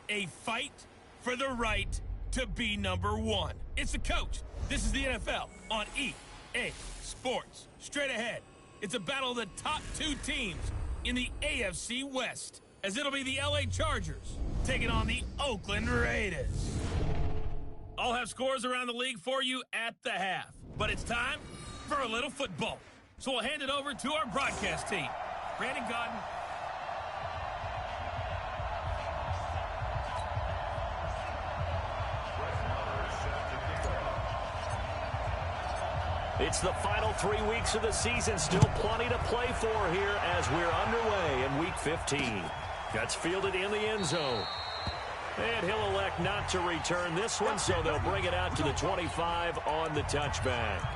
A fight for the right to be number one. It's the coach. This is the NFL on EA Sports. Straight ahead, it's a battle of the top two teams in the AFC West, as it'll be the LA Chargers taking on the Oakland Raiders. I'll have scores around the league for you at the half, but it's time for a little football. So we'll hand it over to our broadcast team. Brandon Godden. It's the final 3 weeks of the season. Still plenty to play for here as we're underway in Week 15. That's fielded in the end zone. And he'll elect not to return this one, so they'll bring it out to the 25 on the touchback.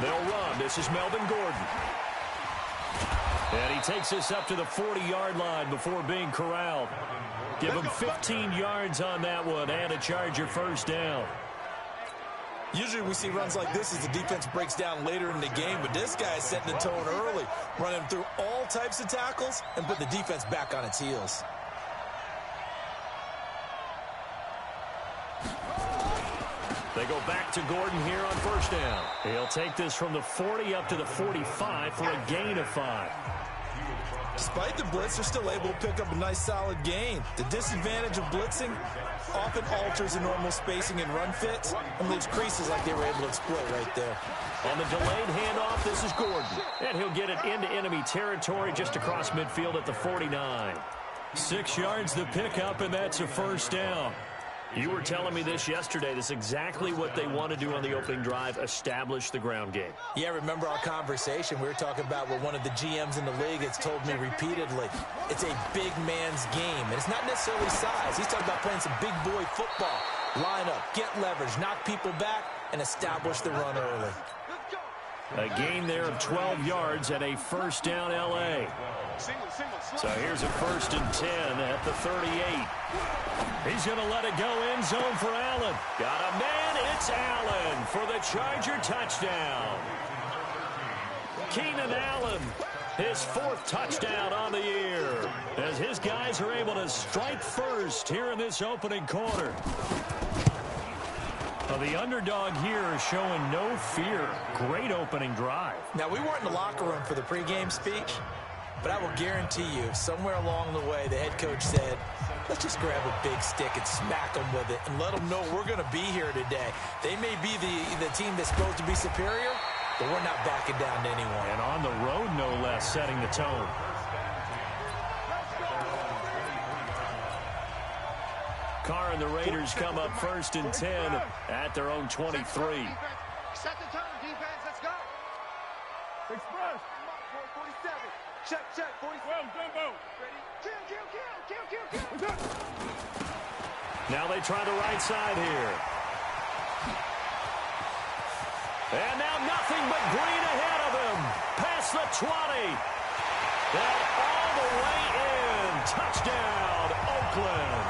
They'll run. This is Melvin Gordon. And he takes this up to the 40-yard line before being corralled. Give him 15 yards on that one and a Charger first down. Usually we see runs like this as the defense breaks down later in the game, but this guy is setting the tone early, running through all types of tackles and put the defense back on its heels. They go back to Gordon here on first down. He'll take this from the 40 up to the 45 for a gain of 5. Despite the blitz, they're still able to pick up a nice solid gain. The disadvantage of blitzing often alters the normal spacing and run fits and leaves creases like they were able to exploit right there. On the delayed handoff, this is Gordon. And he'll get it into enemy territory just across midfield at the 49. 6 yards to pick up, and that's a first down. You were telling me this yesterday. This is exactly what they want to do on the opening drive, establish the ground game. Yeah, remember our conversation? We were talking about what one of the GMs in the league has told me repeatedly. It's a big man's game, and it's not necessarily size. He's talking about playing some big boy football. Line up, get leverage, knock people back, and establish the run early. A gain there of 12 yards and a first down L.A. So here's a 1st and 10 at the 38. He's going to let it go end zone for Allen. Got a man. It's Allen for the Charger touchdown. Keenan Allen, his 4th touchdown on the year, as his guys are able to strike first here in this opening quarter. Well, the underdog here is showing no fear. Great opening drive. Now, we weren't in the locker room for the pregame speech, but I will guarantee you, somewhere along the way, the head coach said, let's just grab a big stick and smack them with it and let them know we're going to be here today. They may be the team that's supposed to be superior, but we're not backing down to anyone. And on the road, no less, setting the tone. Carr and the Raiders come up 1st and 10 at their own 23. Set the tone, defense. Let's go. Express. 47. Check. 47. Well, Jumbo. Ready? Kill. Now they try the right side here. And now nothing but green ahead of him. Past the 20. And all the way in. Touchdown, Oakland.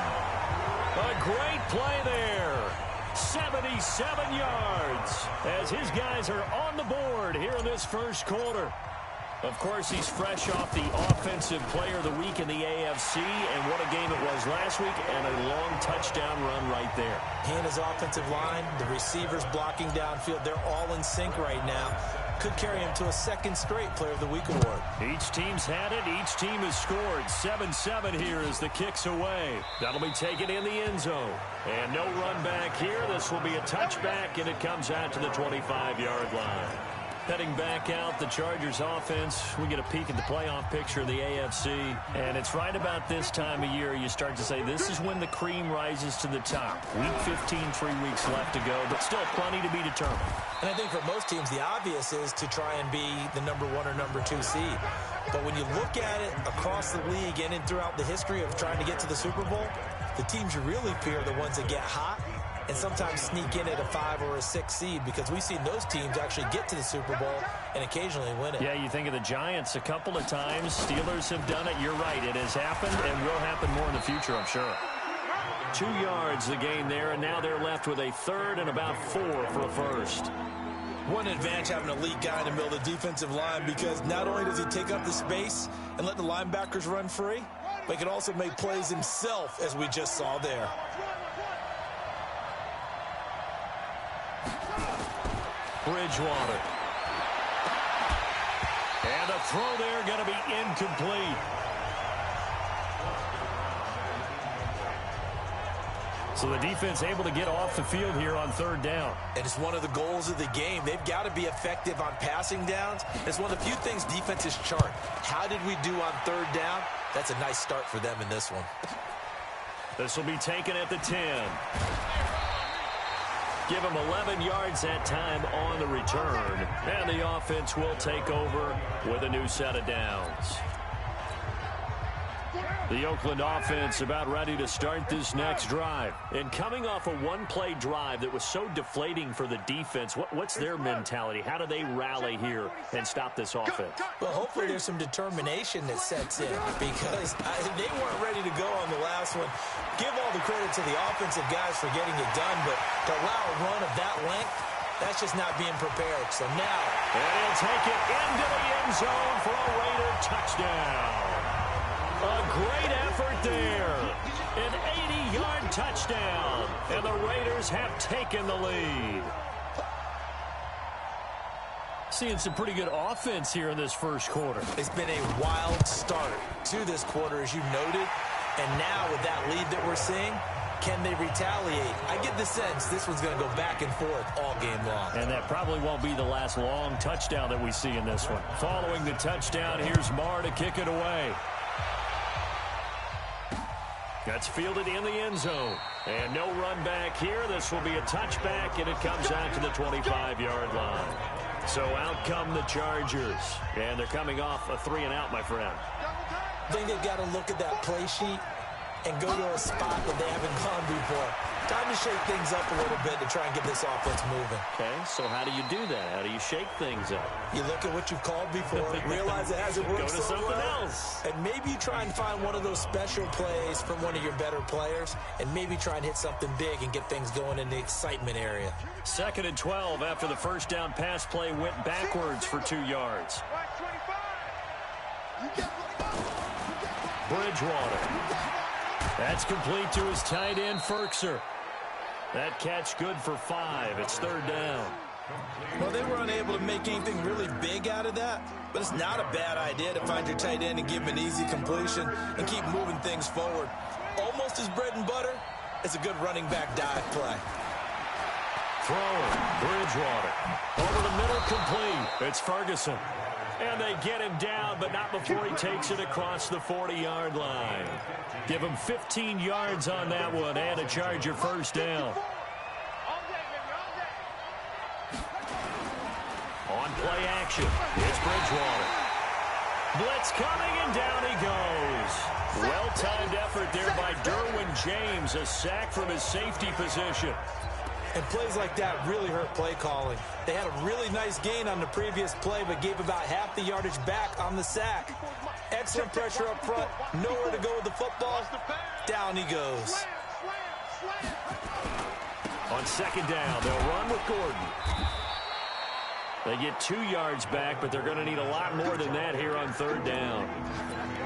A great play there. 77 yards as his guys are on the board here in this first quarter. Of course, he's fresh off the Offensive Player of the Week in the AFC, and what a game it was last week, and a long touchdown run right there. He and his offensive line, the receivers blocking downfield, they're all in sync right now. Could carry him to a 2nd straight Player of the Week award. Each team's had it. Each team has scored. 7-7 here as the kick's away. That'll be taken in the end zone. And no run back here. This will be a touchback, and it comes out to the 25-yard line. Heading back out, the Chargers offense, we get a peek at the playoff picture of the AFC, and it's right about this time of year you start to say this is when the cream rises to the top. Week 15, 3 weeks left to go, but still plenty to be determined. And I think for most teams, the obvious is to try and be the number 1 or number 2 seed. But when you look at it across the league and throughout the history of trying to get to the Super Bowl, the teams you really fear are the ones that get hot and sometimes sneak in at a 5 or a 6 seed, because we've seen those teams actually get to the Super Bowl and occasionally win it. Yeah, you think of the Giants a couple of times. Steelers have done it. You're right. It has happened and will happen more in the future, I'm sure. 2 yards the gain there, and now they're left with a third and about 4 for a first. One advantage having an elite guy in the middle of the defensive line, because not only does he take up the space and let the linebackers run free, but he can also make plays himself, as we just saw there. Bridgewater. And the throw there going to be incomplete. So the defense able to get off the field here on third down. And it's one of the goals of the game. They've got to be effective on passing downs. It's one of the few things defenses chart. How did we do on third down? That's a nice start for them in this one. This will be taken at the 10. Give them 11 yards that time on the return. And the offense will take over with a new set of downs. The Oakland offense about ready to start this next drive. And coming off a one-play drive that was so deflating for the defense, what's their mentality? How do they rally here and stop this offense? Well, hopefully there's some determination that sets in, because they weren't ready to go on the last one. Give all the credit to the offensive guys for getting it done, but to allow a run of that length, that's just not being prepared. So now, and he'll take it into the end zone for a Raider touchdown. A great effort there. An 80-yard touchdown. And the Raiders have taken the lead. Seeing some pretty good offense here in this first quarter. It's been a wild start to this quarter, as you noted. And now with that lead that we're seeing, can they retaliate? I get the sense this one's going to go back and forth all game long. And that probably won't be the last long touchdown that we see in this one. Following the touchdown, here's Marr to kick it away. That's fielded in the end zone. And no run back here. This will be a touchback, and it comes out to the 25-yard line. So out come the Chargers. And they're coming off a 3-and-out, my friend. I think they've got to look at that play sheet and go to a spot that they haven't gone before. Time to shake things up a little bit to try and get this offense moving. Okay, so how do you do that? How do you shake things up? You look at what you've called before, realize it hasn't worked. Go to something else. And maybe you try and find one of those special plays from one of your better players, and maybe try and hit something big and get things going in the excitement area. 2nd and 12 after the first down pass play went backwards for 2 yards. Bridgewater. That's complete to his tight end, Ferkser. That catch good for 5. It's 3rd down. Well, they were unable to make anything really big out of that, but it's not a bad idea to find your tight end and give him an easy completion and keep moving things forward. Almost as bread and butter as a good running back dive play. Throwing, Bridgewater. Over the middle, complete. It's Ferguson. And they get him down, but not before he takes it across the 40-yard line. Give him 15 yards on that one and a Charger first down. On play action, it's Bridgewater. Blitz coming, and down he goes. Well-timed effort there by Derwin James, a sack from his safety position. And plays like that really hurt play calling. They had a really nice gain on the previous play, but gave about half the yardage back on the sack. Excellent pressure up front. Nowhere to go with the football. Down he goes. On 2nd down, they'll run with Gordon. They get 2 yards back, but they're going to need a lot more than that here on 3rd down.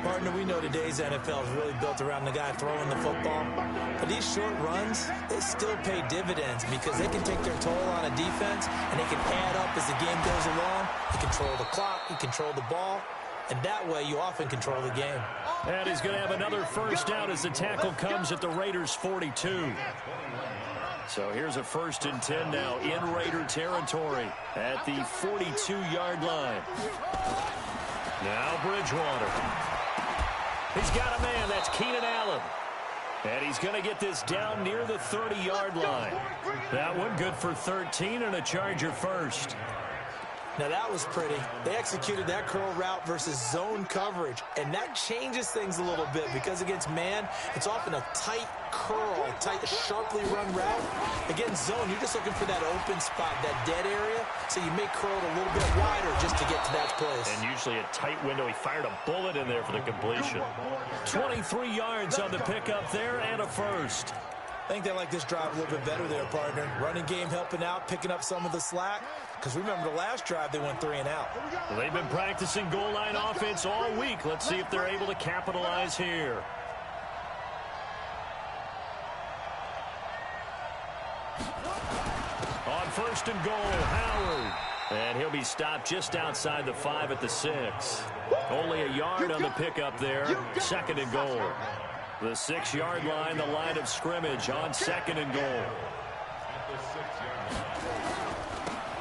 Partner, we know today's NFL is really built around the guy throwing the football. But these short runs, they still pay dividends because they can take their toll on a defense, and they can add up as the game goes along. You control the clock, you control the ball, and that way you often control the game. And he's going to have another first down as the tackle comes at the Raiders' 42. So here's a 1st and 10 now in Raider territory at the 42-yard line. Now Bridgewater. He's got a man. That's Keenan Allen. And he's going to get this down near the 30-yard line. That one good for 13 and a Charger first. Now that was pretty. They executed that curl route versus zone coverage, and that changes things a little bit because against man, it's often a tight curl, tight, sharply run route. Against zone, you're just looking for that open spot, that dead area, so you may curl it a little bit wider just to get to that place. And usually a tight window. He fired a bullet in there for the completion. 23 yards on the pickup there and a first. I think they like this drive a little bit better there, partner. Running game helping out, picking up some of the slack. Because remember, the last drive, they went 3 and out. Well, they've been practicing goal line offense all week. Let's see if they're able to capitalize here. On first and goal, Howard. And he'll be stopped just outside the 5 at the 6. Only a yard on the pickup there. Second and goal. The 6-yard line, the line of scrimmage on second and goal.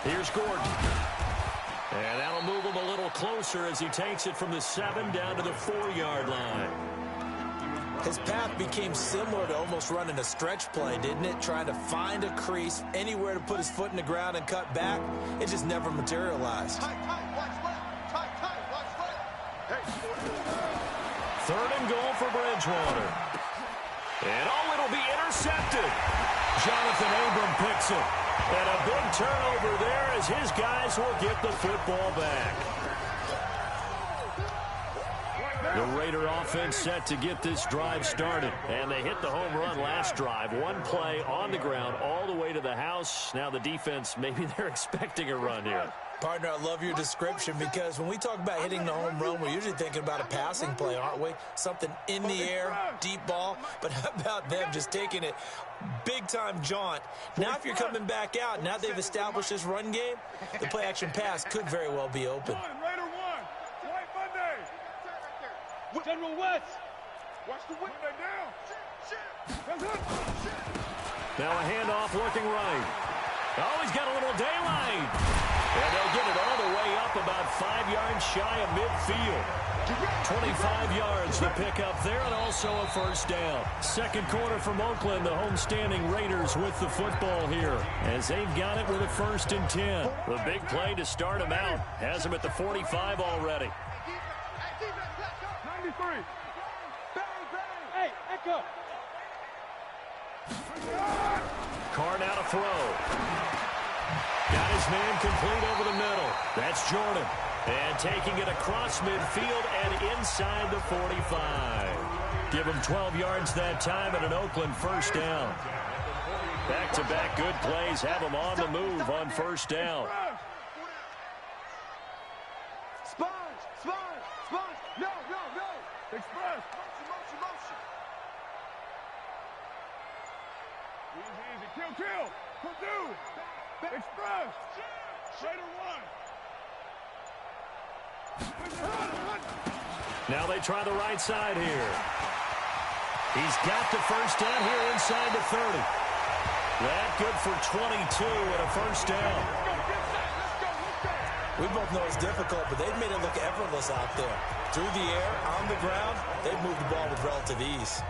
Here's Gordon. And that'll move him a little closer as he takes it from the 7 down to the 4-yard line. His path became similar to almost running a stretch play, didn't it? Trying to find a crease, anywhere to put his foot in the ground and cut back. It just never materialized. Third and goal for Bridgewater. And it'll be intercepted. Jonathan Abram picks it. And a big turnover there as his guys will get the football back. The Raider offense set to get this drive started. And they hit the home run last drive. One play on the ground all the way to the house. Now the defense, maybe they're expecting a run here. Partner, I love your description because when we talk about hitting the home run, we're usually thinking about a passing play, aren't we? Something in the air, deep ball. But how about them just taking it big-time jaunt? Now if you're coming back out, now they've established this run game, the play-action pass could very well be open. Raider 1, White Monday. General West. Watch the window down. Now a handoff looking right. Oh, he's got a little daylight. And they'll get it all the way up about 5 yards shy of midfield. 25 yards to pick up there and also a first down. Second quarter from Oakland, the homestanding Raiders with the football here as they've got it with a 1st and 10. The big play to start them out has them at the 45 already. 93. Hey, Echo. Carr now to throw. Got his man complete over the middle. That's Jordan. And taking it across midfield and inside the 45. Give him 12 yards that time and an Oakland first down. Back-to-back good plays have him on the move on first down. Sponge. No. Express. Motion. Easy. Kill. Purdue. Express. Raider 1. Now they try the right side here. He's got the first down here inside the 30. That good for 22 and a first down. We both know it's difficult, but they've made it look effortless out there. Through the air, on the ground, they've moved the ball with relative ease.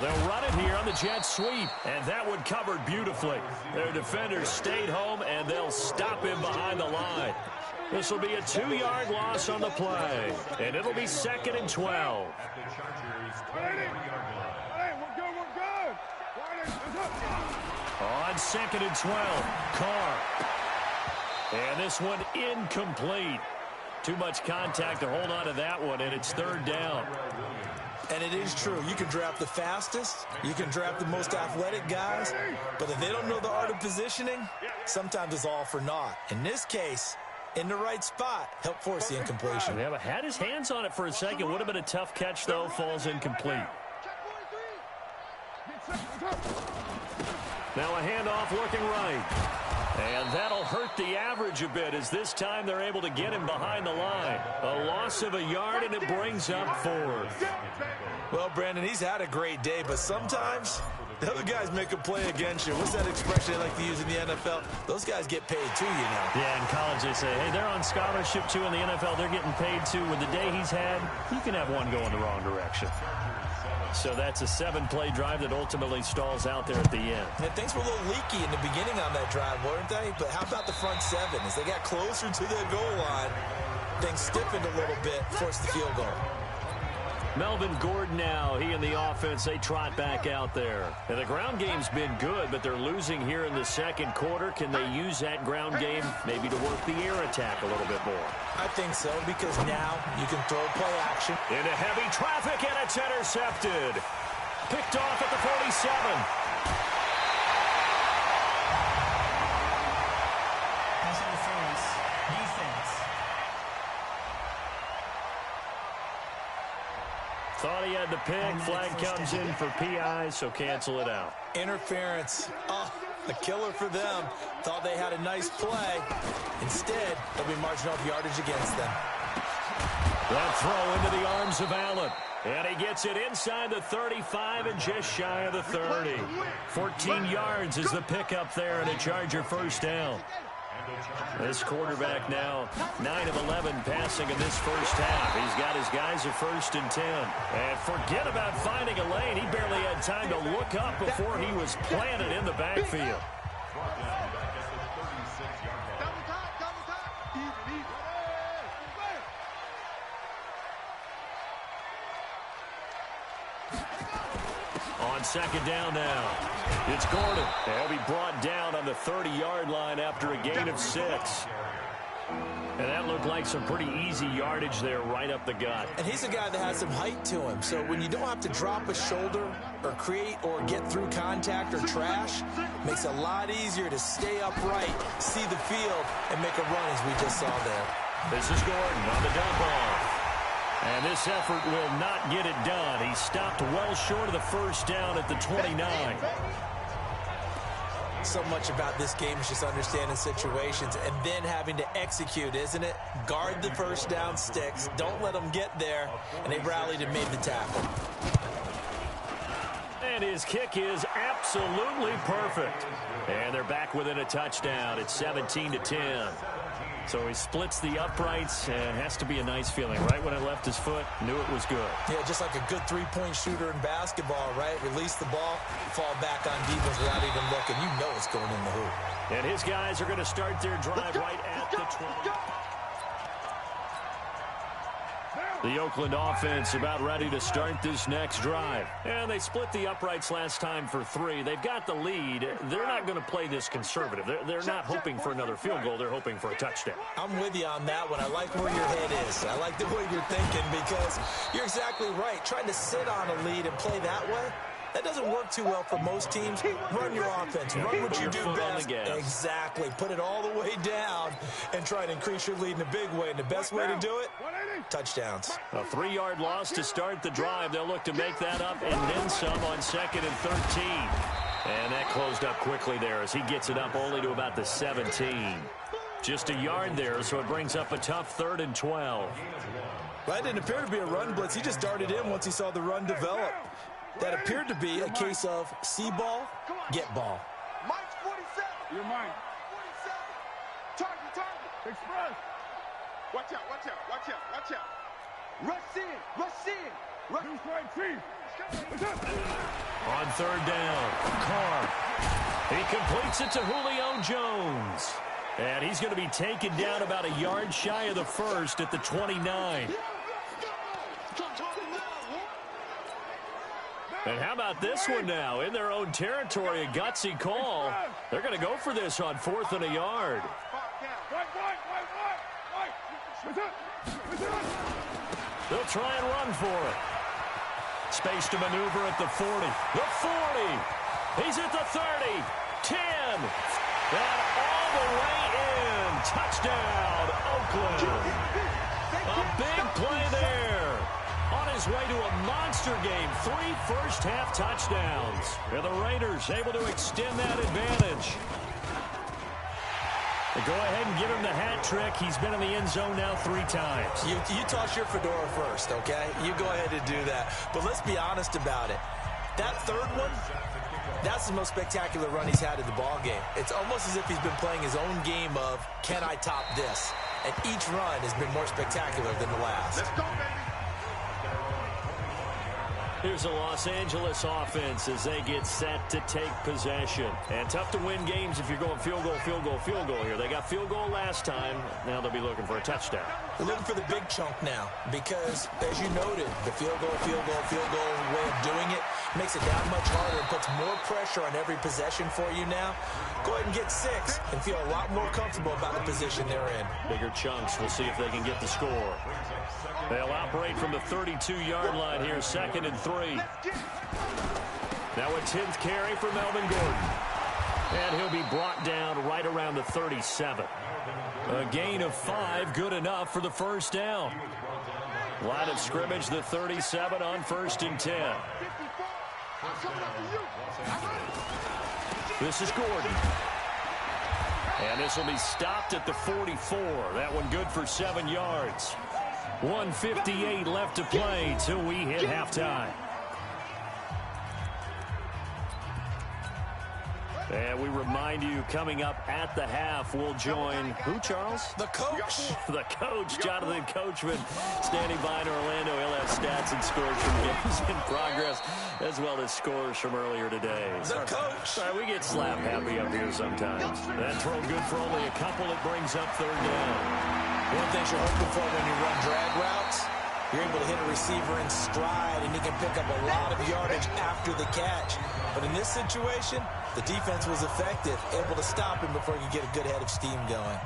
They'll run it here on the jet sweep, and that one covered beautifully. Their defenders stayed home, and they'll stop him behind the line. This will be a 2-yard loss on the play, and it'll be 2nd and 12. On 2nd and 12, Carr. And this one incomplete. Too much contact to hold on to that one, and it's 3rd down. And it is true. You can draft the fastest. You can draft the most athletic guys. But if they don't know the art of positioning, sometimes it's all for naught. In this case, in the right spot, help force the incompletion. Yeah, but had his hands on it for a second. Would have been a tough catch, though. Falls incomplete. Now a handoff looking right. And that'll hurt the average a bit as this time they're able to get him behind the line. A loss of a yard, and it brings up 4th. Well, Brandon, he's had a great day, but sometimes The other guys make a play against you. What's that expression they like to use in the NFL? Those guys get paid too, you know. Yeah, in college they say, hey, they're on scholarship too. In the NFL, they're getting paid too. With the day he's had, you can have one go in the wrong direction. So that's a 7-play drive that ultimately stalls out there at the end. And things were a little leaky in the beginning on that drive, weren't they? But how about the front seven? As they got closer to their goal line, things stiffened a little bit, forced the field goal. Melvin Gordon now, he and the offense, they trot back out there. And the ground game's been good, but they're losing here in the second quarter. Can they use that ground game maybe to work the air attack a little bit more? I think so, because now you can throw play action. Into heavy traffic, and it's intercepted. Picked off at the 47. Thought he had the pick. Flag comes in for PI, so cancel it out. Interference. Oh, a killer for them. Thought they had a nice play. Instead, they'll be marching off yardage against them. That throw into the arms of Allen. And he gets it inside the 35 and just shy of the 30. 14 yards is the pickup there and a Charger first down. This quarterback now 9 of 11 passing in this first half. He's got his guys at 1st and 10. And forget about finding a lane. He barely had time to look up before he was planted in the backfield. On second down now, it's Gordon. He'll be brought down on the 30-yard line after a gain of 6. And that looked like some pretty easy yardage there right up the gut. And he's a guy that has some height to him. So when you don't have to drop a shoulder or create or get through contact or trash, makes it a lot easier to stay upright, see the field, and make a run as we just saw there. This is Gordon on the dump off. And this effort will not get it done. He stopped well short of the first down at the 29. So much about this game is just understanding situations and then having to execute, isn't it? Guard the first down sticks. Don't let them get there. And they rallied and made the tackle. And his kick is absolutely perfect. And they're back within a touchdown. It's 17-10. So he splits the uprights, and has to be a nice feeling. Right when it left his foot, knew it was good. Yeah, just like a good three-point shooter in basketball, right? Release the ball, fall back on defense without even looking. You know it's going in the hoop. And his guys are going to start their drive right at the 20. The Oakland offense about ready to start this next drive. And they split the uprights last time for 3. They've got the lead. They're not going to play this conservative. They're not hoping for another field goal. They're hoping for a touchdown. I'm with you on that one. I like where your head is. I like the way you're thinking because you're exactly right. Trying to sit on a lead and play that way, that doesn't work too well for most teams. Run your offense. Run what you do best. Exactly. Put it all the way down and try to increase your lead in a big way. And the best way to do it, touchdowns. A 3-yard loss to start the drive. They'll look to make that up and then some on 2nd and 13. And that closed up quickly there as he gets it up only to about the 17. Just a yard there, so it brings up a tough 3rd and 12. Well, that didn't appear to be a run blitz. He just darted in once he saw the run develop. That appeared to be a case of see ball, get ball. Mike's 47. You're mine. 47. Target. Express. Watch out, watch out, watch out, watch out. Rush in, rush in. Rush right, Chief. On 3rd down, Carr. He completes it to Julio Jones. And he's going to be taken down about a yard shy of the 1st at the 29. And how about this one now? In their own territory, a gutsy call. They're going to go for this on 4th and a yard. They'll try and run for it. Space to maneuver at the 40. The 40. He's at the 30. 10. And all the way in. Touchdown, Oakland. A big play there. On his way to a monster game, 3 first-half touchdowns. And the Raiders able to extend that advantage. They go ahead and give him the hat trick. He's been in the end zone now 3 times. You toss your fedora first, okay? You go ahead and do that. But let's be honest about it. That 3rd one, That's the most spectacular run he's had in the ball game. It's almost as if he's been playing his own game of, can I top this? And each run has been more spectacular than the last. Let's go, baby. Here's the Los Angeles offense as they get set to take possession. And tough to win games if you're going field goal, field goal, field goal here. They got field goal last time. Now they'll be looking for a touchdown. They're looking for the big chunk now because, as you noted, the field goal way of doing it makes it that much harder and puts more pressure on every possession for you now. Go ahead and get 6 and feel a lot more comfortable about the position they're in. Bigger chunks. We'll see if they can get the score. They'll operate from the 32-yard line here, 2nd and 3. Now a 10th carry for Melvin Gordon. And he'll be brought down right around the 37. A gain of 5, good enough for the first down. Line of scrimmage, the 37 on 1st and 10. This is Gordon. And this will be stopped at the 44. That one good for 7 yards. 1:58 left to play till we hit halftime. And we remind you, coming up at the half, we'll join who, Charles? The coach. The coach, Jonathan Coachman, standing by in Orlando. He'll have stats and scores from games in progress, as well as scores from earlier today. The coach. All right, we get slap happy up here sometimes. That throw good for only a couple. It brings up 3rd down. One thing you're hoping for when you run drag routes, you're able to hit a receiver in stride, and he can pick up a lot of yardage after the catch. But in this situation, the defense was effective, able to stop him before he could get a good head of steam going.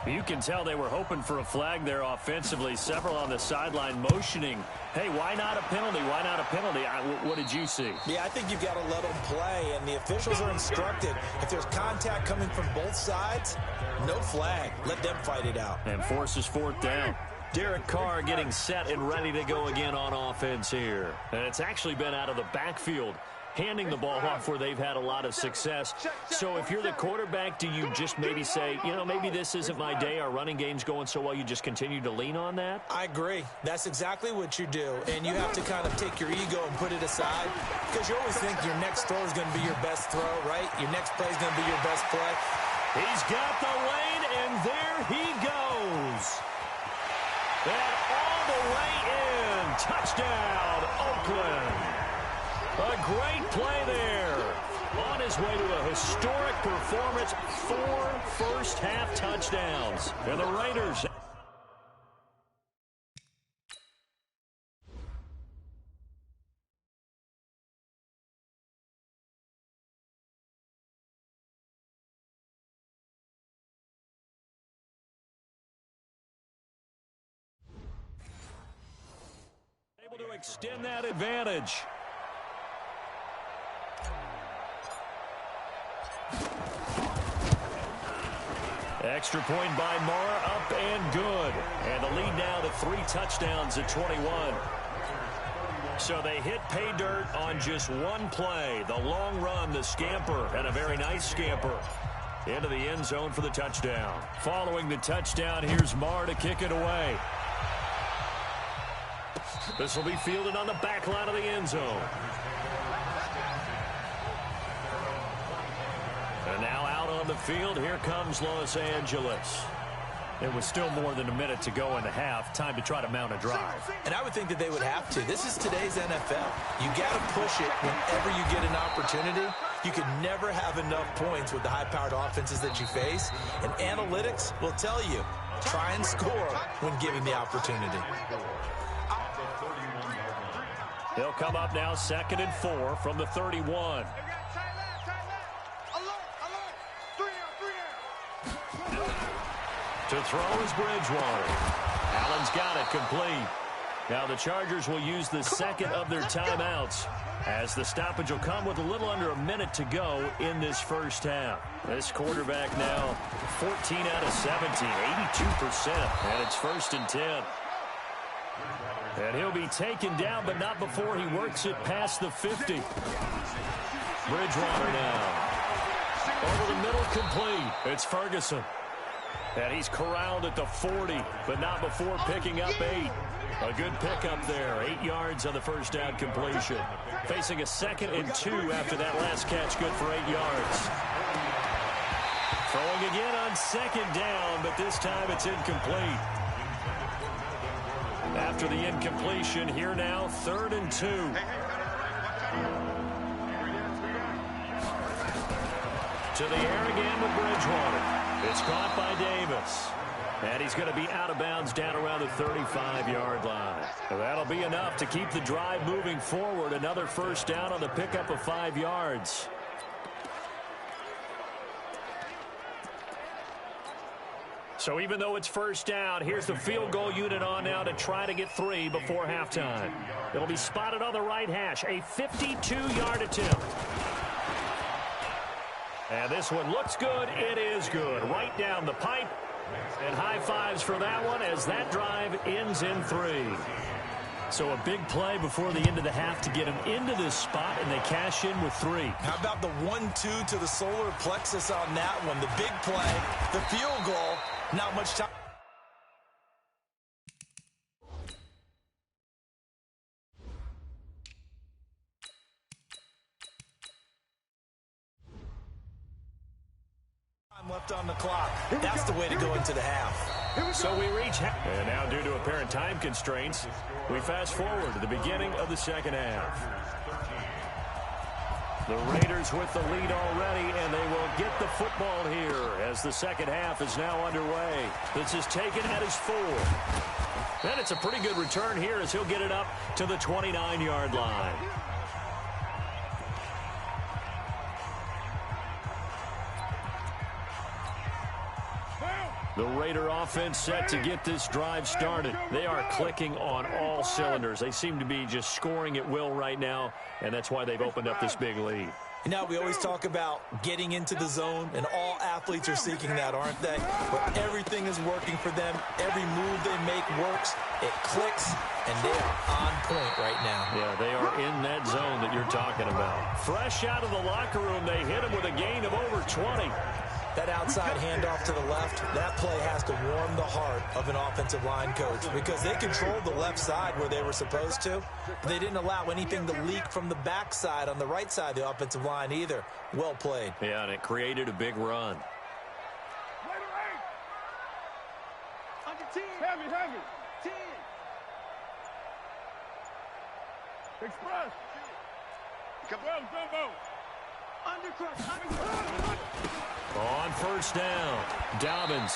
You can tell they were hoping for a flag there offensively. Several on the sideline motioning, hey, why not a penalty? Why not a penalty? What did you see? Yeah, I think you've got to let them play, and the officials are instructed. If there's contact coming from both sides, no flag. Let them fight it out. And forces 4th down. Derek Carr getting set and ready to go again on offense here. And it's actually been out of the backfield, handing the ball off where they've had a lot of success. So if you're the quarterback, do you just maybe say, you know, maybe this isn't my day, our running game's going so well, you just continue to lean on that? I agree. That's exactly what you do. And you have to kind of take your ego and put it aside, because you always think your next throw is going to be your best throw, right? Your next play is going to be your best play. He's got the lane, and there he goes. And all the way in. Touchdown, Oakland. A great play there. On his way to a historic performance, 4 first-half touchdowns. And the Raiders... able to extend that advantage. Extra point by Mara, up and good. And the lead now to 3 touchdowns at 21. So they hit pay dirt on just one play. The long run, the scamper, and a very nice scamper into the end zone for the touchdown. Following the touchdown, here's Marr to kick it away. This will be fielded on the back line of the end zone. And now out on the field, here comes Los Angeles. There was still more than a minute to go in the half. Time to try to mount a drive. And I would think that they would have to. This is today's NFL. You got to push it whenever you get an opportunity. You can never have enough points with the high-powered offenses that you face. And analytics will tell you, try and score when given the opportunity. They'll come up now 2nd and 4 from the 31. To throw is Bridgewater. Allen's got it complete. Now the Chargers will use the second of their timeouts, as the stoppage will come with a little under a minute to go in this first half. This quarterback now 14 out of 17, 82%, and it's 1st and 10. And he'll be taken down, but not before he works it past the 50. Bridgewater now. Over the middle, complete. It's Ferguson. And he's corralled at the 40, but not before picking up 8. A good pickup there. 8 yards on the first down completion. Facing a 2nd and 2 after that last catch, good for 8 yards. Throwing again on 2nd down, but this time it's incomplete. After the incompletion, here now, 3rd and 2. To the air again with Bridgewater. It's caught by Davis. And he's going to be out of bounds down around the 35-yard line. And that'll be enough to keep the drive moving forward. Another first down on the pickup of 5 yards. So even though it's first down, here's the field goal unit on now to try to get 3 before halftime. It'll be spotted on the right hash. A 52-yard attempt. And this one looks good. It is good. Right down the pipe. And high fives for that one as that drive ends in 3. So a big play before the end of the half to get them into this spot, and they cash in with 3. How about the 1-2 to the solar plexus on that one? The big play, the field goal, not much time. Left on the clock. That's the way to go into the half. So we reach half. And now due to apparent time constraints, we fast forward to the beginning of the second half. The Raiders with the lead already, and they will get the football here as the second half is now underway. This is taken at his 4. And it's a pretty good return here as he'll get it up to the 29-yard line. The Raider offense set to get this drive started. They are clicking on all cylinders. They seem to be just scoring at will right now, and that's why they've opened up this big lead. You know, we always talk about getting into the zone, and all athletes are seeking that, aren't they? Where everything is working for them. Every move they make works. It clicks, and they are on point right now. Yeah, they are in that zone that you're talking about. Fresh out of the locker room, they hit him with a gain of over 20. That outside handoff to the left, that play has to warm the heart of an offensive line coach because they controlled the left side where they were supposed to. They didn't allow anything to leak from the backside on the right side of the offensive line either. Well played. Yeah, and it created a big run. Under 10. Heavy. 10. Express. Come on, Jumbo. On first down, Dobbins.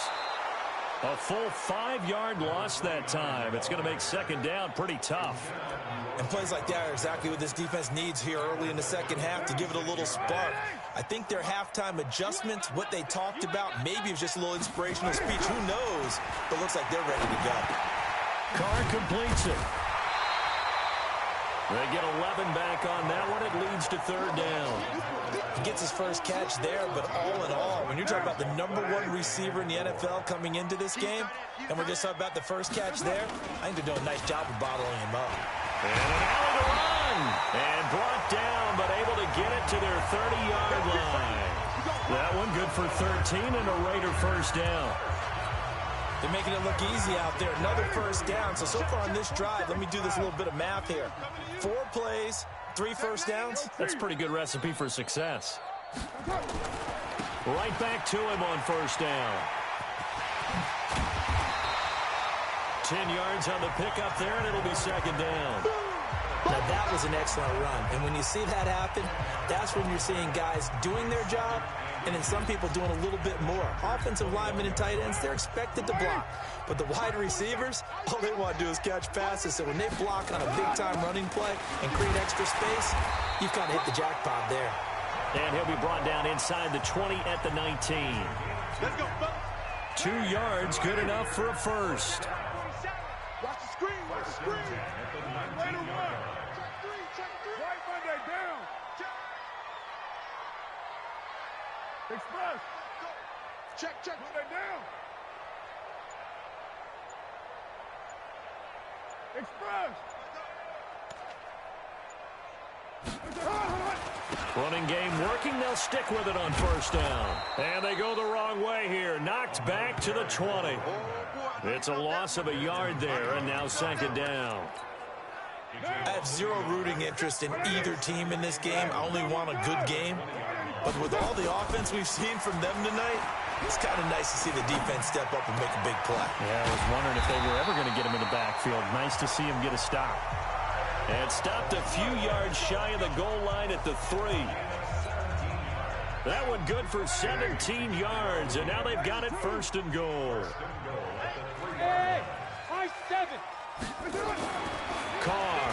A full 5-yard loss that time. It's going to make second down pretty tough. And plays like that are exactly what this defense needs here early in the second half to give it a little spark. I think their halftime adjustments, what they talked about, maybe it was just a little inspirational speech. Who knows? But looks like they're ready to go. Carr completes it. They get 11 back on that one. It leads to third down. He gets his first catch there, but all in all, when you're talking about the #1 receiver in the NFL coming into this game, and we're just talking about the first catch there, I think they're doing a nice job of bottling him up. And an alley to run. And brought down, but able to get it to their 30-yard line. That one good for 13 and a Raider first down. They're making it look easy out there. Another first down. So far on this drive, let me do this little bit of math here. 4 plays, 3 first downs. That's a pretty good recipe for success. Right back to him on first down. 10 yards on the pickup there, and it'll be second down. Now, that was an excellent run. And when you see that happen, that's when you're seeing guys doing their job and then some people doing a little bit more. Offensive linemen and tight ends, they're expected to block. But the wide receivers, all they want to do is catch passes. So when they block on a big-time running play and create extra space, you've kind of hit the jackpot there. And he'll be brought down inside the 20 at the 19. Let's go. 2 yards, good enough for a first. Watch the screen. Watch the screen. Way to run. Check 3. Right Monday down. Express. Check. Monday down. Express. Running game working. They'll stick with it on first down. And they go the wrong way here. Knocked back to the 20. It's a loss of a yard there, and now second down. I have zero rooting interest in either team in this game. I only want a good game. But with all the offense we've seen from them tonight, it's kind of nice to see the defense step up and make a big play. Yeah, I was wondering if they were ever going to get him in the backfield. Nice to see him get a stop. And stopped a few yards shy of the goal line at the 3. That one good for 17 yards, and now they've got it first and goal. Hey, high 7. Carr.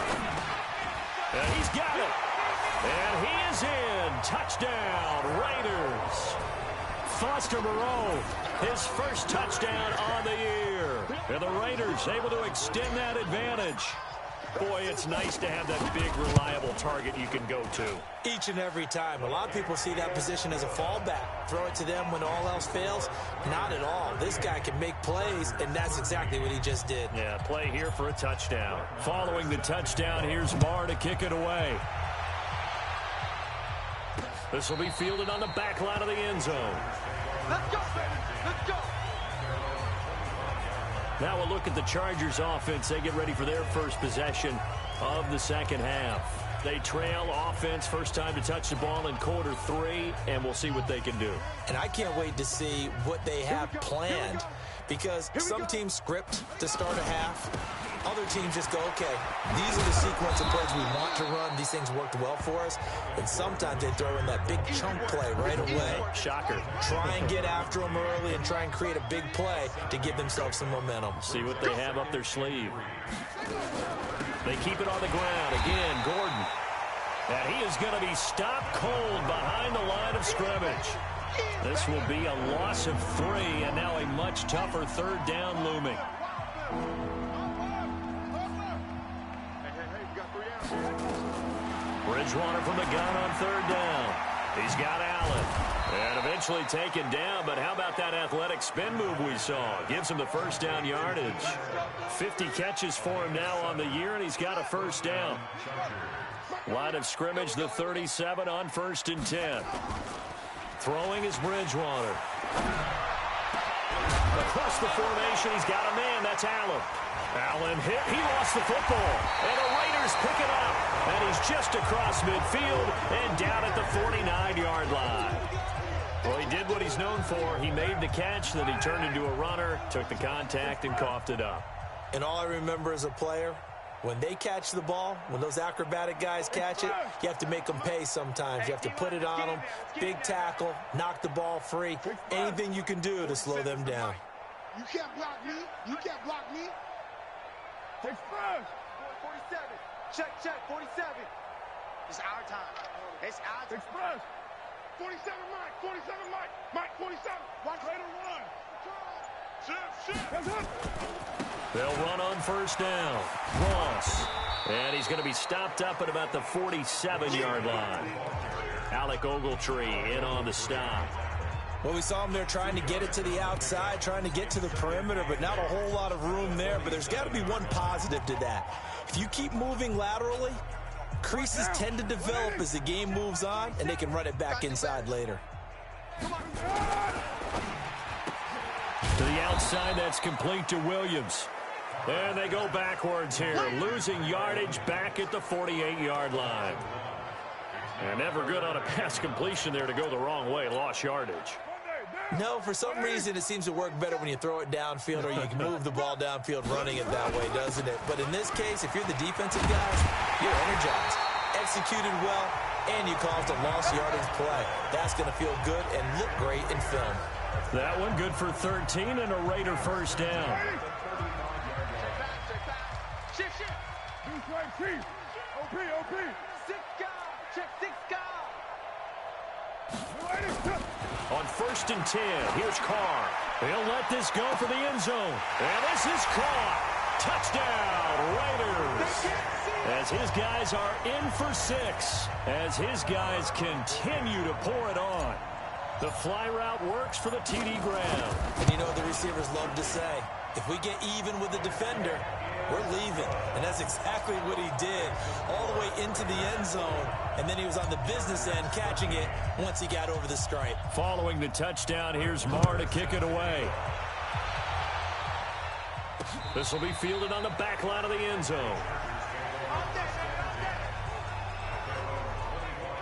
And he's got it. And he is in. Touchdown, Raiders. Foster Moreau, his first touchdown on the year. And the Raiders able to extend that advantage. Boy, it's nice to have that big, reliable target you can go to. Each and every time. A lot of people see that position as a fallback. Throw it to them when all else fails. Not at all. This guy can make plays, and that's exactly what he just did. Yeah, play here for a touchdown. Following the touchdown, here's Barr to kick it away. This will be fielded on the back line of the end zone. Let's go, baby. Let's go. Now we'll look at the Chargers offense. They get ready for their first possession of the second half. They trail offense, first time to touch the ball in quarter 3, and we'll see what they can do. And I can't wait to see what they have planned, because some teams script to start a half. Other teams just go, okay, these are the sequence of plays we want to run. These things worked well for us. And sometimes they throw in that big chunk play right away. Shocker. Try and get after them early and try and create a big play to give themselves some momentum. See what they have up their sleeve. They keep it on the ground. Again, Gordon. And he is going to be stopped cold behind the line of scrimmage. This will be a loss of 3, and now a much tougher third down looming. Bridgewater from the gun on third down. He's got Allen. And eventually taken down, but how about that athletic spin move we saw? Gives him the first down yardage. 50 catches for him now on the year, and he's got a first down. Line of scrimmage, the 37 on first and 10. Throwing is Bridgewater. Across the formation, he's got a man. That's Allen. Allen hit. He lost the football. And the Raiders pick it up. And he's just across midfield and down at the 49-yard line. Well, he did what he's known for. He made the catch, then he turned into a runner, took the contact, and coughed it up. And all I remember as a player, when they catch the ball, when those acrobatic guys catch it, you have to make them pay sometimes. You have to put it on them, big tackle, knock the ball free, anything you can do to slow them down. You can't block me. You can't block me. Express. 47. Check, 47. It's our time. It's our time. Express. 47, Mike. 47, Mike. Mike, 47. Watch later run. Shift. They'll run on first down. Ross. And he's going to be stopped up at about the 47-yard line. Alec Ogletree in on the stop. Well, we saw him there trying to get it to the outside, trying to get to the perimeter, but not a whole lot of room there. But there's got to be one positive to that. If you keep moving laterally, creases tend to develop as the game moves on, and they can run it back inside later. To the outside, that's complete to Williams. And they go backwards here, losing yardage back at the 48-yard line. And never good on a pass completion there to go the wrong way, lost yardage. No, for some reason it seems to work better when you throw it downfield or you can move the ball downfield running it that way, doesn't it? But in this case, if you're the defensive guys, you're energized, executed well, and you caused a lost yardage play. That's going to feel good and look great in film. That one good for 13 and a Raider first down. Shift. OP. 6 guys. Check 6 guys. On first and 10, here's Carr. He'll let this go for the end zone. And this is caught. Touchdown, Raiders. As his guys are in for 6. As his guys continue to pour it on. The fly route works for the TD Graham. And you know what the receivers love to say? If we get even with the defender, we're leaving. And that's exactly what he did, all the way into the end zone. And then he was on the business end catching it once he got over the stripe. Following the touchdown, here's Marr to kick it away. This will be fielded on the back line of the end zone.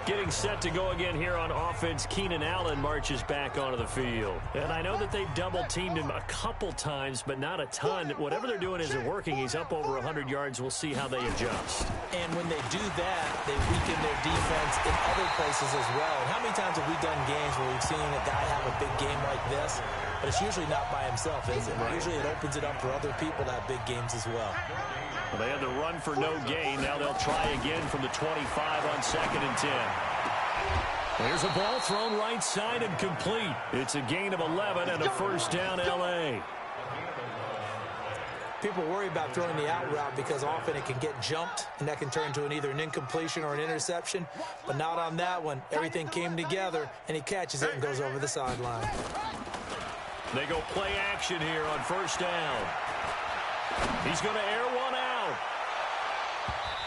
Getting set to go again here on offense, Keenan Allen marches back onto the field. And I know that they've double-teamed him a couple times, but not a ton. Whatever they're doing isn't working. He's up over 100 yards. We'll see how they adjust. And when they do that, they weaken their defense in other places as well. And how many times have we done games where we've seen a guy have a big game like this? But it's usually not by himself, is it? Right. Usually it opens it up for other people to have big games as well. Well, they had the run for no gain. Now they'll try again from the 25 on 2nd and 10. There's a ball thrown right side and complete. It's a gain of 11 and a first down, L.A. People worry about throwing the out route because often it can get jumped, and that can turn into either an incompletion or an interception. But not on that one. Everything came together, and he catches it and goes over the sideline. They go play action here on first down. He's going to air one out.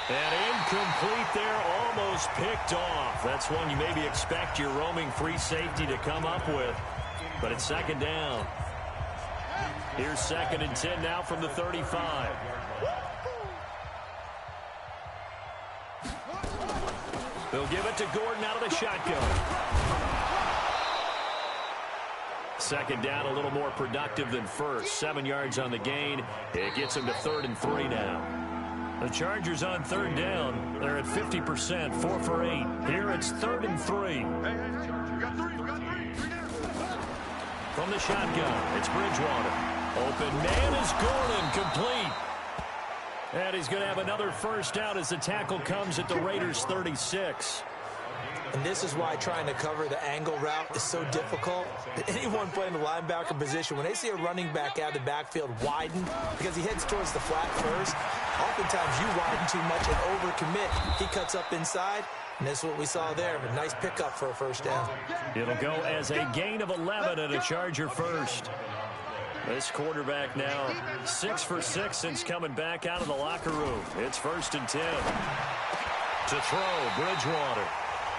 And incomplete there, almost picked off. That's one you maybe expect your roaming free safety to come up with. But it's 2nd down. Here's 2nd and 10 now from the 35. They'll give it to Gordon out of the shotgun. 2nd down, a little more productive than first. 7 yards on the gain. It gets them to 3rd and 3 now. The Chargers on 3rd down. They're at 50%, 4 for 8. Here it's 3rd and 3. From the shotgun, it's Bridgewater. Open man is Gordon, complete. And he's going to have another first down as the tackle comes at the Raiders' 36. And this is why trying to cover the angle route is so difficult. Anyone playing the linebacker position, when they see a running back out of the backfield widen, because he heads towards the flat first, oftentimes you widen too much and overcommit. He cuts up inside, and that's what we saw there. A nice pickup for a first down. It'll go as a gain of 11 and a Charger first. This quarterback now 6 for 6 since coming back out of the locker room. It's 1st and 10. To throw, Bridgewater.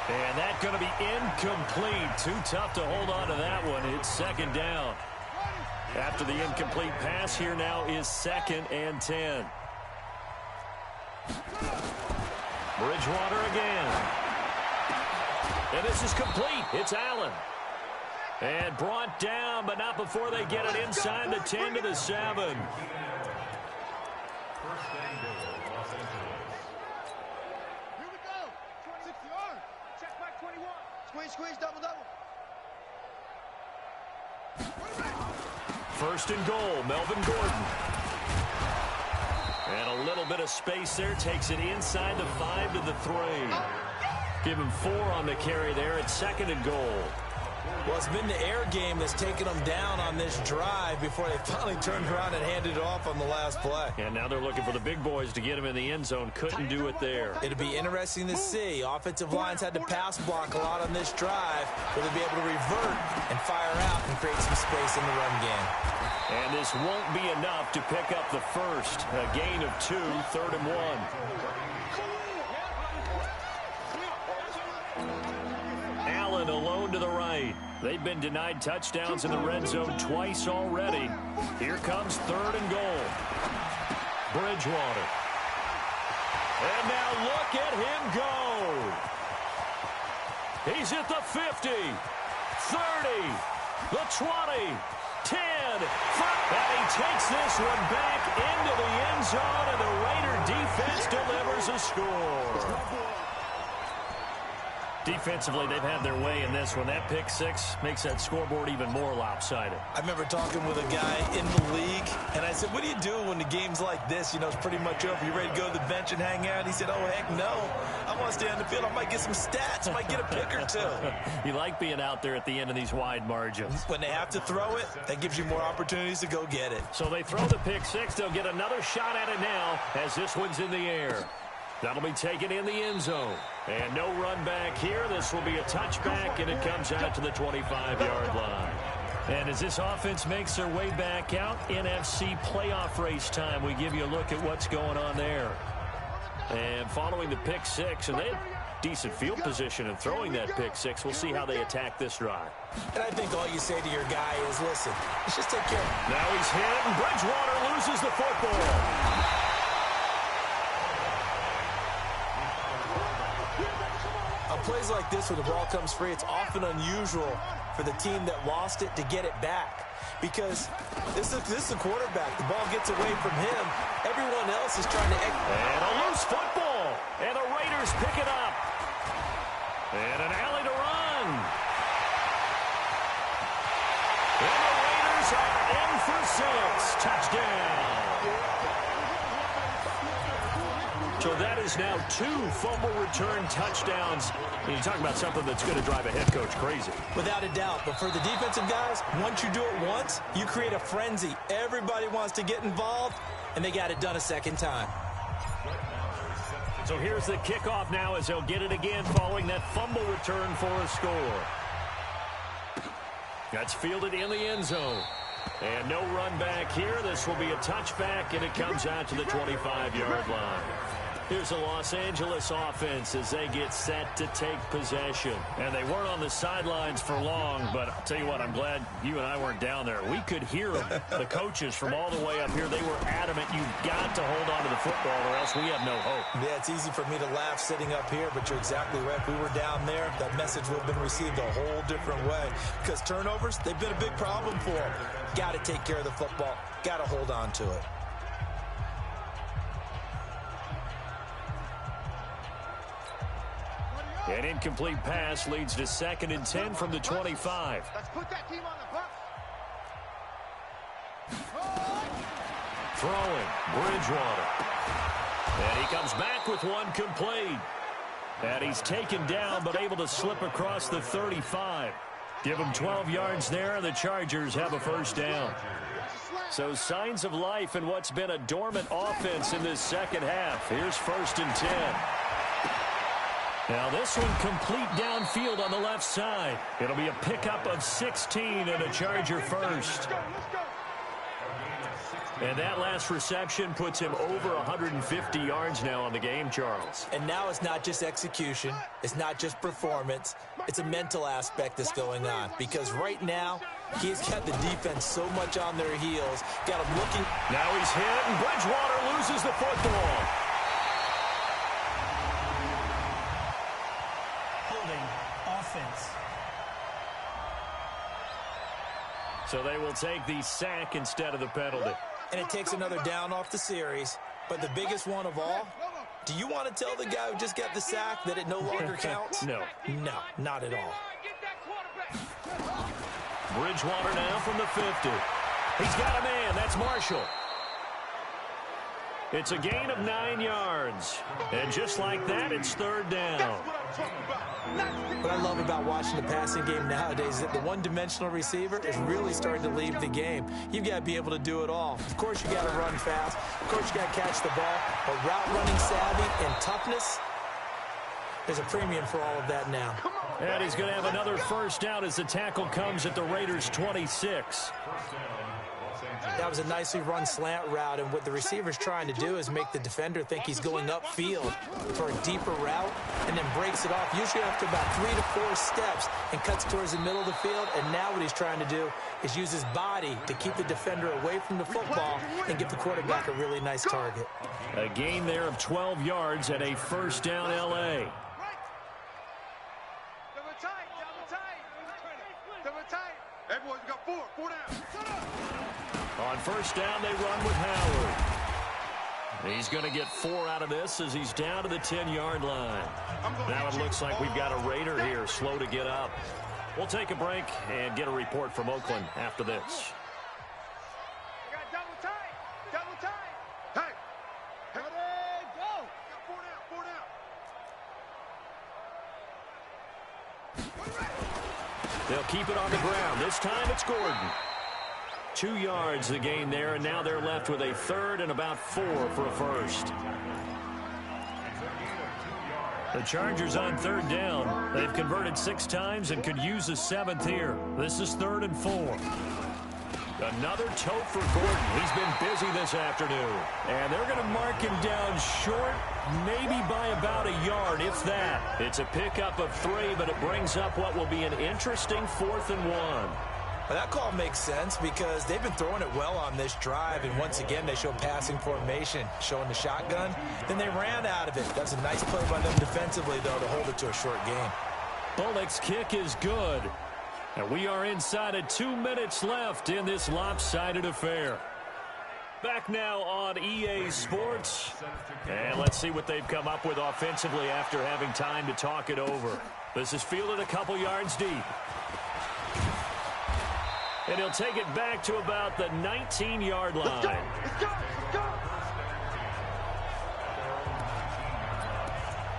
And that's going to be incomplete. Too tough to hold on to that one. It's 2nd down. After the incomplete pass, here now is 2nd and 10. Bridgewater again. And this is complete. It's Allen. And brought down, but not before they get it inside the 10 to the 7. Squeeze, double. 1st and goal, Melvin Gordon. And a little bit of space there, takes it inside the 5 to the 3. Give him 4 on the carry there at 2nd and goal. Well, it's been the air game that's taken them down on this drive before they finally turned around and handed it off on the last play. And now they're looking for the big boys to get him in the end zone. Couldn't do it there. It'll be interesting to see. Offensive lines had to pass block a lot on this drive. Will they be able to revert and fire out and create some space in the run game? And this won't be enough to pick up the first. A gain of 2, 3rd and 1. Allen alone to the right. They've been denied touchdowns in the red zone twice already. Here comes 3rd and goal. Bridgewater. And now look at him go. He's at the 50, 30, the 20, 10, 5. And he takes this one back into the end zone, and the Raider defense delivers a score. Defensively, they've had their way in this one. That pick 6 makes that scoreboard even more lopsided. I remember talking with a guy in the league, and I said, what do you do when the game's like this? You know, it's pretty much over. You ready to go to the bench and hang out? He said, oh, heck no. I want to stay on the field. I might get some stats. I might get a pick or 2. You like being out there at the end of these wide margins. When they have to throw it, that gives you more opportunities to go get it. So they throw the pick 6. They'll get another shot at it now as this one's in the air. That'll be taken in the end zone. And no run back here. This will be a touchback, and it comes out to the 25-yard line. And as this offense makes their way back out, NFC playoff race time, we give you a look at what's going on there. And following the pick six, and they had decent field position in throwing that pick six. We'll see how they attack this drive. And I think all you say to your guy is, listen, let's just take care of him. Now he's hit, and Bridgewater loses the football. On plays like this where the ball comes free, it's often unusual for the team that lost it to get it back. Because this is a quarterback. The ball gets away from him. Everyone else is trying to... And a loose football. And the Raiders pick it up. And an alley to run. And the Raiders are in for 6. Touchdown. So that is now 2 fumble return touchdowns. And you talk about something that's going to drive a head coach crazy. Without a doubt. But for the defensive guys, once you do it once, you create a frenzy. Everybody wants to get involved, and they got it done a second time. So here's the kickoff now as they'll get it again following that fumble return for a score. That's fielded in the end zone. And no run back here. This will be a touchback, and it comes out to the 25-yard line. Here's the Los Angeles offense as they get set to take possession. And they weren't on the sidelines for long, but I'll tell you what, I'm glad you and I weren't down there. We could hear them. The coaches from all the way up here, they were adamant, you've got to hold on to the football or else we have no hope. Yeah, it's easy for me to laugh sitting up here, but you're exactly right. If we were down there, that message would have been received a whole different way. Because turnovers, they've been a big problem for them. Got to take care of the football. Got to hold on to it. An incomplete pass leads to 2nd and 10 from the 25. Let's put that team on the bus. Throwing, Bridgewater. And he comes back with one complete. And he's taken down but able to slip across the 35. Give him 12 yards there. The Chargers have a first down. So signs of life in what's been a dormant offense in this second half. Here's 1st and 10. Now this one complete downfield on the left side. It'll be a pickup of 16 and a Charger first. And that last reception puts him over 150 yards now on the game, Charles. And now it's not just execution. It's not just performance. It's a mental aspect that's going on. Because right now, he's got the defense so much on their heels. Got him looking. Now he's hit, and Bridgewater loses the football. Offense. So they will take the sack instead of the penalty. And it takes another down off the series. But the biggest one of all, do you want to tell the guy who just got the sack that it no longer counts? No. No, not at all. Bridgewater now from the 50. He's got a man. That's Marshall. It's a gain of 9 yards. And just like that, it's 3rd down. What I love about watching the passing game nowadays is that the one-dimensional receiver is really starting to leave the game. You've got to be able to do it all. Of course, you got to run fast. Of course, you got to catch the ball. But route running savvy and toughness, there's a premium for all of that now. And he's going to have another first down as the tackle comes at the Raiders' 26. That was a nicely run slant route, and what the receiver's trying to do is make the defender think he's going upfield for a deeper route and then breaks it off, usually after about 3 to 4 steps, and cuts towards the middle of the field. And now what he's trying to do is use his body to keep the defender away from the football and give the quarterback a really nice target. A gain there of 12 yards and a first down L.A. Everyone's got 4 down. On first down, they run with Howard. He's going to get 4 out of this as he's down to the 10-yard line. Now it looks like we've got a Raider here, slow to get up. We'll take a break and get a report from Oakland after this. Double tight. Hey. Ready, go. Got 4 down. They'll keep it on the ground. This time it's Gordon. 2 yards the gain there, and now they're left with a 3rd and about 4 for a first. The Chargers on third down. They've converted 6 times and could use a 7th here. This is 3rd and 4. Another tote for Gordon. He's been busy this afternoon. And they're going to mark him down short, maybe by about a yard, if that. It's a pickup of 3, but it brings up what will be an interesting 4th and 1. Well, that call makes sense because they've been throwing it well on this drive, and once again they show passing formation, showing the shotgun. Then they ran out of it. That's a nice play by them defensively, though, to hold it to a short game. Bullock's kick is good. And we are inside of 2 minutes left in this lopsided affair. Back now on EA Sports. And let's see what they've come up with offensively after having time to talk it over. This is fielded a couple yards deep. And he'll take it back to about the 19-yard line. Let's go. Let's go. Let's go.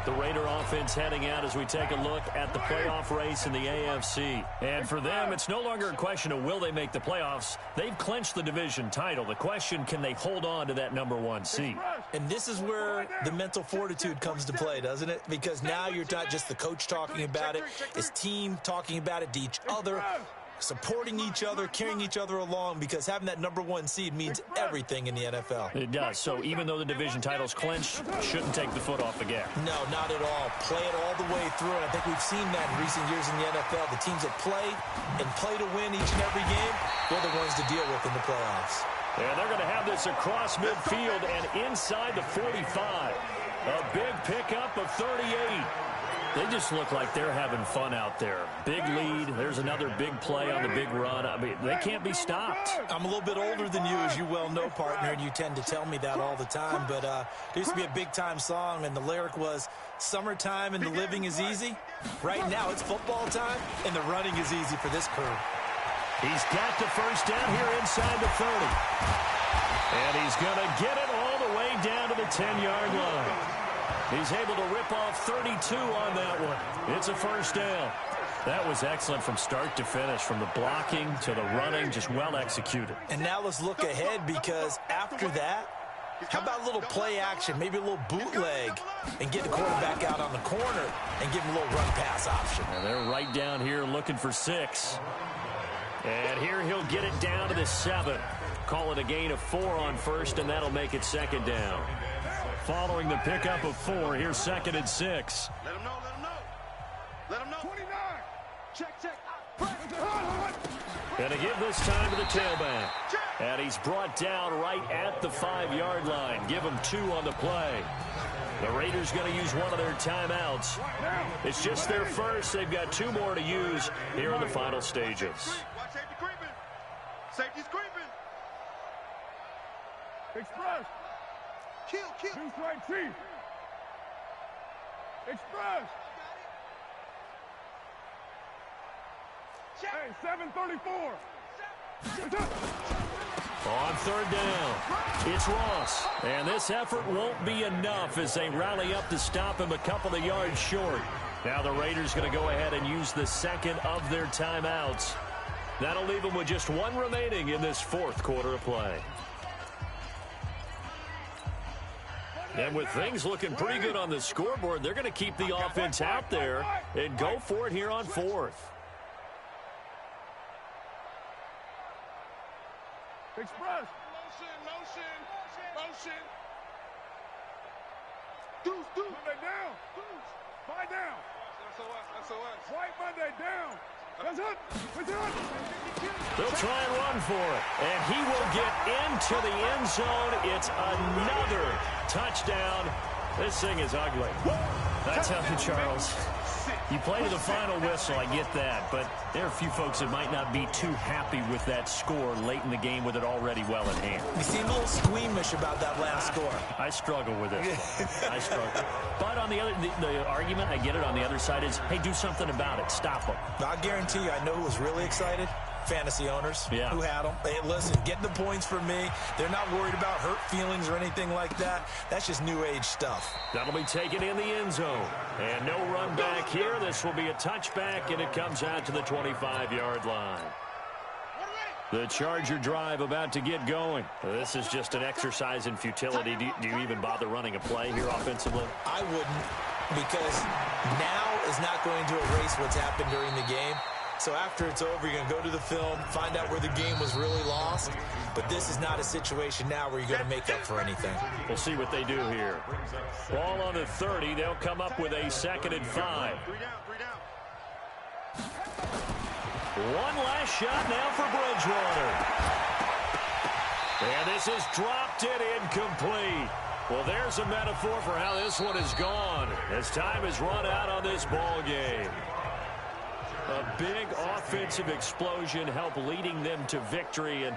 The Raider offense heading out as we take a look at the playoff race in the AFC. And for them, it's no longer a question of will they make the playoffs. They've clinched the division title. The question, can they hold on to that #1 seed? And this is where the mental fortitude comes to play, doesn't it? Because now you're not just the coach talking about it. It's team talking about it to each other, supporting each other, carrying each other along, because having that #1 seed means everything in the NFL. It does. So even though the division title's clinched, shouldn't take the foot off the gas. No, not at all. Play it all the way through, and I think we've seen that in recent years in the NFL. The teams that play to win each and every game, they're the ones to deal with in the playoffs. And they're going to have this across midfield and inside the 45. A big pickup of 38. They just look like they're having fun out there. Big lead. There's another big play on the big run. I mean, they can't be stopped. I'm a little bit older than you, as you well know, partner, and you tend to tell me that all the time. But there used to be a big-time song, and the lyric was, "Summertime and the living is easy." Right now, it's football time, and the running is easy for this crew. He's got the first down here inside the 30. And he's going to get it all the way down to the 10-yard line. He's able to rip off 32 on that one. It's a first down. That was excellent from start to finish, from the blocking to the running, just well executed. And now let's look ahead, because after that, how about a little play action, maybe a little bootleg, and get the quarterback out on the corner and give him a little run-pass option. And they're right down here looking for 6. And here he'll get it down to the 7. Call it a gain of 4 on first, and that'll make it second down. Following the pickup of 4, here's 2nd and 6. Let him know. Let him know. Let him know. 29. Check, check. And to give this time to the tailback. And he's brought down right at the 5-yard line. Give him 2 on the play. The Raiders going to use one of their timeouts. It's just their first. They've got 2 more to use here in the final stages. Watch safety creeping. Safety's creeping. Express. Kill. Two strike chief. Express. Hey, 734. On 3rd down, it's Ross. And this effort won't be enough as they rally up to stop him a couple of yards short. Now the Raiders going to go ahead and use the 2nd of their timeouts. That'll leave them with just 1 remaining in this 4th quarter of play. And with things looking pretty good on the scoreboard, they're going to keep the offense out there and go for it here on 4th. Express. Motion. Deuce. Monday down. Five down. SOS. White Monday down. That's it. They'll try and run for it. And he will get into the end zone. It's another touchdown. This thing is ugly. I tell you, Charles, you play to the final whistle, I get that, but there are a few folks that might not be too happy with that score late in the game with it already well in hand. You seem a little squeamish about that last score. I struggle with it. I struggle. But on the other, the argument, I get it, on the other side is, hey, do something about it. Stop them. I guarantee you, I know who was really excited. Fantasy owners who had them. Hey, listen, get the points for me. They're not worried about hurt feelings or anything like that. That's just new age stuff. That'll be taken in the end zone. And no run back here. This will be a touchback, and it comes out to the 25-yard line. The Charger drive about to get going. This is just an exercise in futility. Do you even bother running a play here offensively? I wouldn't. because now is not going to erase what's happened during the game. So after it's over, you're going to go to the film, find out where the game was really lost. But this is not a situation now where you're going to make up for anything. We'll see what they do here. Ball on the 30. They'll come up with a 2nd and 5. One last shot now for Bridgewater. And this is dropped it incomplete. Well, there's a metaphor for how this one is gone as time has run out on this ball game. A big offensive explosion helped leading them to victory, and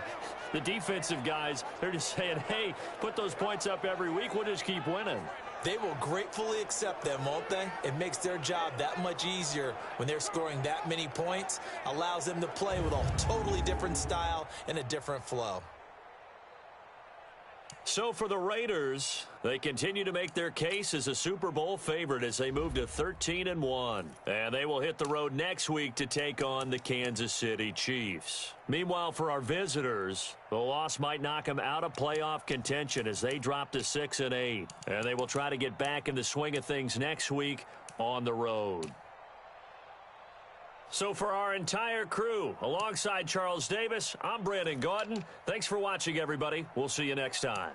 the defensive guys, they're just saying, hey, put those points up every week, we'll just keep winning. They will gratefully accept them, won't they? It makes their job that much easier when they're scoring that many points, allows them to play with a totally different style and a different flow. So for the Raiders, they continue to make their case as a Super Bowl favorite as they move to 13-1. And they will hit the road next week to take on the Kansas City Chiefs. Meanwhile, for our visitors, the loss might knock them out of playoff contention as they drop to 6-8. And they will try to get back in the swing of things next week on the road. So for our entire crew, alongside Charles Davis, I'm Brandon Gaudin. Thanks for watching, everybody. We'll see you next time.